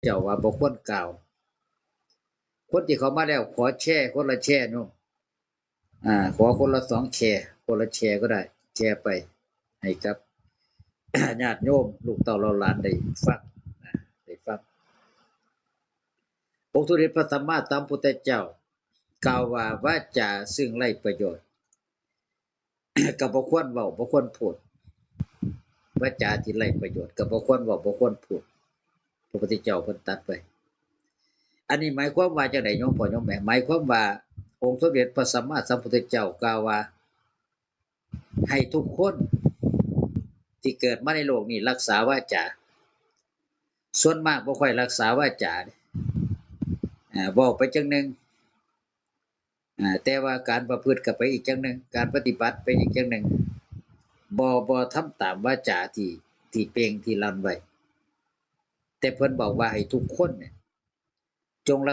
เจ้าว่าบ่ควรกล่าวคนที่เขามาแล้วขอแชร์คนละแชร์เนาะขอคนละ2แชร์คนละแชร์ก็ได้แชร์ไปให้กับ ญาติโยมลูกเต้าเหลาหลานได้ฟังได้ฟังองค์สมเด็จพระสัมมาสัมพุทธเจ้ากล่าวว่าวาจาซึ่งไร้ประโยชน์ ก็บ่ควรเว้าบ่ควรพูดวาจาที่ไร้ประโยชน์ก็บ่ควรเว้าบ่ควรพูดพระพุทธเจ้าเพิ่นตรัสไว้อันนี้หมายความว่าจังได๋โยมพ่อโยมแม่หมายความว่าองค์สมเด็จพระสัมมาสัมพุทธเจ้ากล่าวว่าให้ทุกคนที่เกิดมาในโลกนี้รักษาวาจาส่วนมากบ่ค่อยรักษาวาจาเว้าไปจังหนึ่งแต่ว่าการประพฤติก็ไปอีกจังหนึ่งการปฏิบัติไปอีกจังหนึ่งบ่ทำตามวาจาที่เปล่งที่ลั่นไว้แต่เพิ่นบอกว่าให้ทุกคนเนี่ยจงรัก